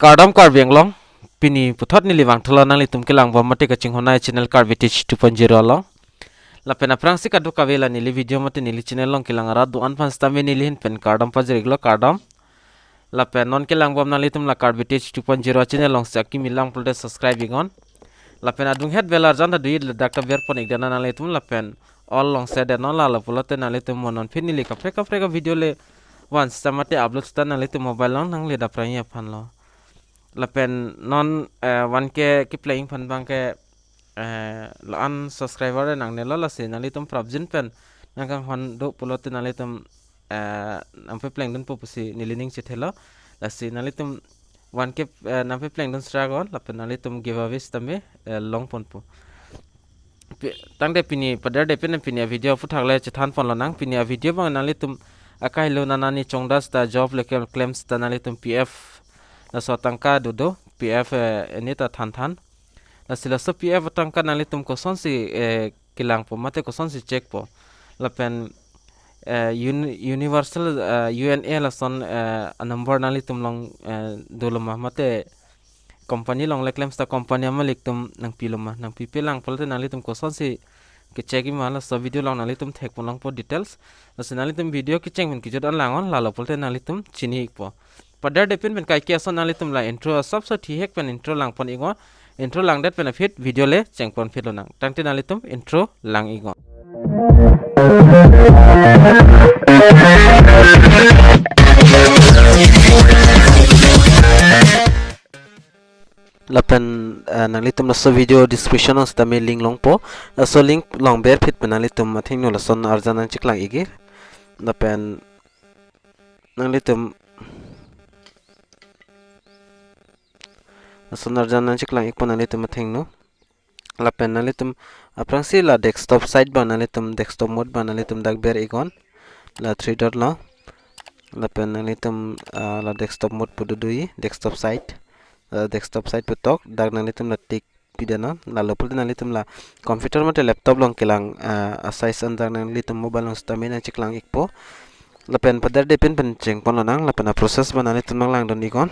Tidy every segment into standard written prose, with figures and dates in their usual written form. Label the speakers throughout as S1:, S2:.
S1: Kardom long pini puthot ni liwang tholo nang litum kilang bom mate ka honai channel Karvitage 2.0 long la pena prang sika du kavela ni li video mate ni li channel long kilang ara du an fan stame ni lihin pen Kardom pa jreglo Kardom la pen non kilang bom nang litum la Karvitage 2.0 channel long sakki milang pulte subscribing on la pen adung het velar janda du yid dakta ver pon igdana nang litum la pen all long said non la pulote nang litum monon pini li ka freka video le once tamate upload sta nang litum mobile long nang le da pranya fan lo lapen non one ke playing fan bang ke lan subscriber nang ne la se nali tum probjin pen nang kang hon do pulote nali tum ampe playing dun popusi nilining chithela la se nali tum one ke nampe playing dun stragon lapen nali tum giveaways tame long pon po tang de pini pada de pen pini video futhak le chathan pon lo nang pini video bang nali tum akai lo nanani chongdas ta job le claims ta nali tum pf laso tangka dodo PF ini ta than la silaso PF tangka nali tum KosonSi kilang po mate KosonSi check po lapen universal UNA la son number nali tum long doloma mate company long le claims ta company malik tum nang piloma nang pipelang polte nali tum KosonSi ke checking mala so video long nali tum thek long po details la nali tum video ke cheng men ki jodan langon la lo polte nali tum chini po pada depend pen kai kiason nali tum la intro sab so thi hek pen intro lang pon ingo intro lang det pen fit video le cheng pon fit lo nang tangte nali tum intro lang ingo lapen nali tum so video description os tame link long po so link long ber fit pen nali tum athing no la son arjana chiklang igi lapen nali tum sonar jana chiklang ikpon nali tum thing no la pen nali tum aprang si la desktop site ba nali tum desktop mode ba nali tum dak ber icon la 3 dot la pen nali tum la desktop mode pududui desktop site putok dak nali tum la tik pidana la lopul nali tum la computer mate laptop long kilang size andar nali tum mobile long stamina chiklang ikpo la pen padar de pen cheng pon nang la pen process ba nali tum lang don icon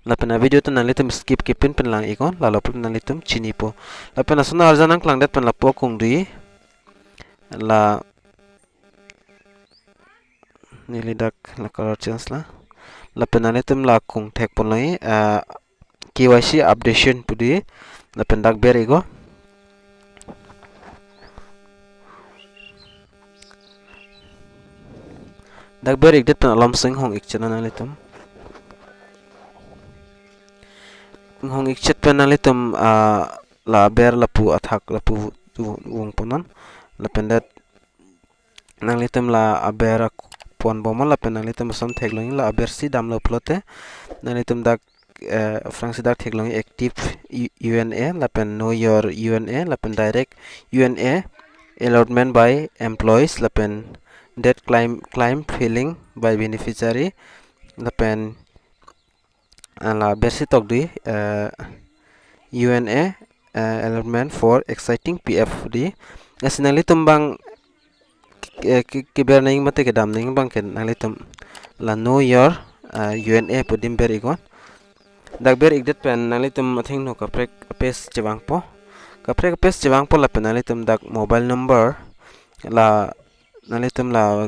S1: la pena video tu nali tum skip kipin pen lang ikon la lopul nali tum chini po la pena suna arjana klang det pen la po kung dui la nili dak la color change la pena nali tum la kung thek pon lai KYC updation pudi la pen dak ber ego dak ber ik det pen alam sing hong ik chana nali tum hong ik chat pen nali tum la ber la pu athak la pu wong ponon la pendet nali tum la aber pon bomon la pen nali tum som theglong la aber si dam lo plote nali tum dak frang si dak theglong active UNA la pen know your UNA la pen direct UNA allotment by employees la pen that claim filling by beneficiary la pen la bersi tok di UNA allotment for exciting PF di nationally tumbang kiber naing mate ke dam naing bang ken nali tum la know your UNA pudim ber igon dak ber igdet pen nali tum athing no ka prek pes chewang po la pen nali tum dak mobile number la nali tum la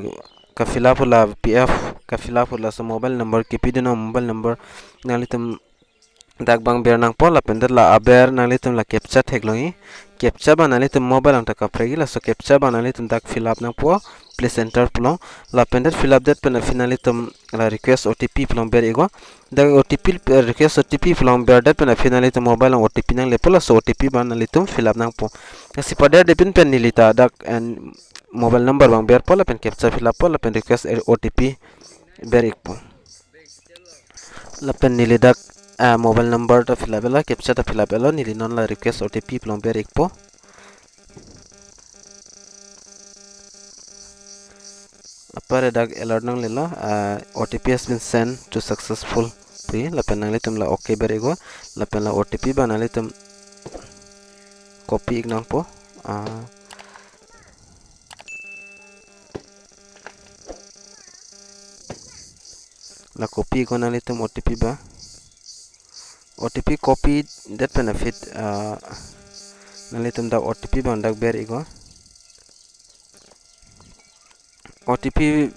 S1: ka fill up la PF ka fill up la so mobile number ki pidino mobile number nali tum dak bang ber nang po la pendet la aber nali tum la captcha thegloi captcha ba nali tum mobile ang ta ka pregi la so captcha ba nali tum dak fill up nang po please enter pulo la pendet fill up that pen finally tum la request OTP pulo ber ego dak OTP request OTP pulo ber that pen finally tum mobile ang OTP nang le pulo so OTP ba nali tum fill up nang po si pada de pen nilita dak and mobile number bang ber po la pen captcha fill up po la pen request OTP ber ikpo la pen nilidak mobile number ta fill up la captcha ta fill up la nili non la request OTP plom ber ikpo apare dak alert nang lela OTP has been sent to successful pri la pen nang litum la okay ber ego la pen la OTP ba nang litum copy ignang po la copy ko nang litum OTP ba OTP copy that benefit nalitum dak OTP bang dak ber igo OTP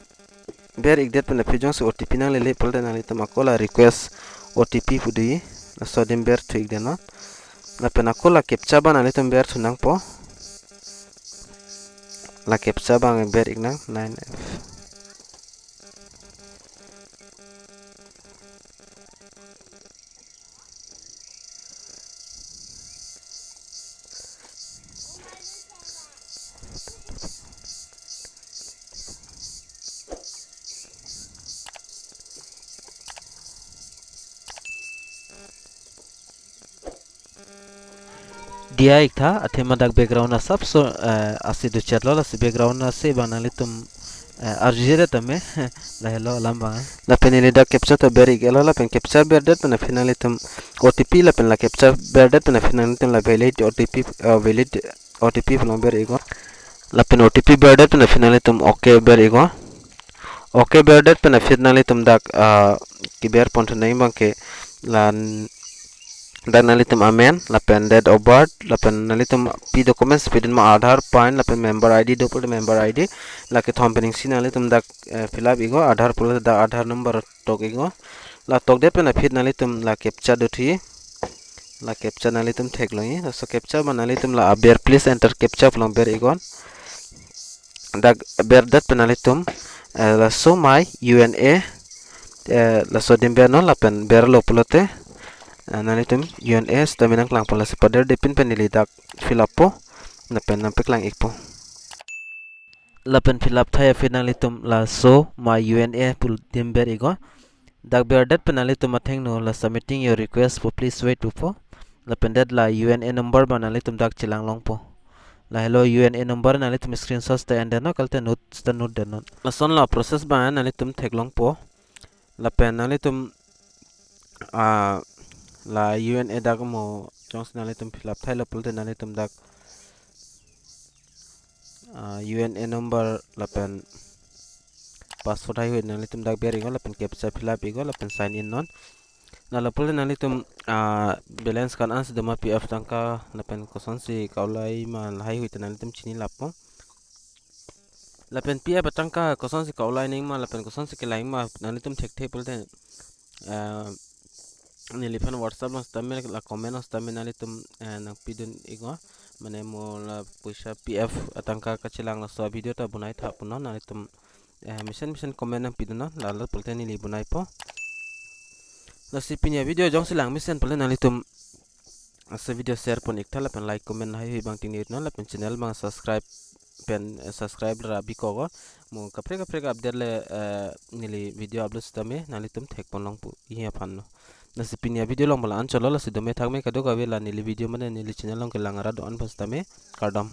S1: ber ik det benefit jong so OTP nang lele polda nalitum akola request OTP pudui la sodim ber tu ik dena la pen akola captcha ban nalitum ber tu nang po la captcha bang ber ik nang 9F dia ik tha athema dak background na sab so asidu chatlo la si background na se banali tum arjire tame la hello lamba la penile dak capture to beri gelo la pen capture berdet na finally tum OTP la pen la capture berdet na finally tum la valid OTP from ber ego la pen OTP berdet na finally tum okay ber ego okay berdet na finally tum dak ki ber pont nai bangke la dan nalitum amen lapen date of birth lapen nalitum p documents pidin ma Aadhaar PAN lapen member ID dopul member ID lake thompening sin nalitum dak fill up igo Aadhaar pul da Aadhaar number tok igo la tok det pena fit nalitum la captcha dothi la captcha nalitum thekloi so captcha manalitum la ber please enter captcha plong ber igon dak ber dat penalitum la so my UNA la so dimber no lapen ber lo pulote nalitum UNS taminang klang pala sepader depin penili dak fill up po na pen nampe klang ikpo la pen fill up thaya finalitum la so my UNA pul dimber igo dak berdet penalitum atheng no la submitting your request for please wait to po la pen det la UNA number banalitum dak chilang long po la hello UNA number nalitum screenshot sta and no kalte note sta note den la son la process ba nalitum theklong po la pen nalitum la UNA dak mo jongs nalitum fill up thaila pulte nalitum dak UNA number lapen password hai nalitum dak ber igo lapen captcha fill up igo lapen sign in non nala pulte nalitum balance kan ans dema PF tangka lapen KosonSi kaulai ma hai hui nalitum chini lapo lapen PF tangka KosonSi kaulai ning ma lapen KosonSi kelai ma nalitum thek pulte niliphan WhatsApp lo stamina la comment lo stamina nalitum nang pidun igo mane mo la puisa PF atangka kachilang la so video ta bunai tha puno nalitum mission comment nang pidun la la pulte ni li bunai po la sipinya video jong silang mission pulte nalitum asa video share pun ikta la pen like comment hai bang ting ni no la pen channel bang subscribe la biko go mo kapre update le nili video upload stame nalitum thek ponlong pu iya phanno nasipinya video long bala an cholo la sidome thakme kado gawe la nili video mane nili channel long ke langara do an phastame Kardom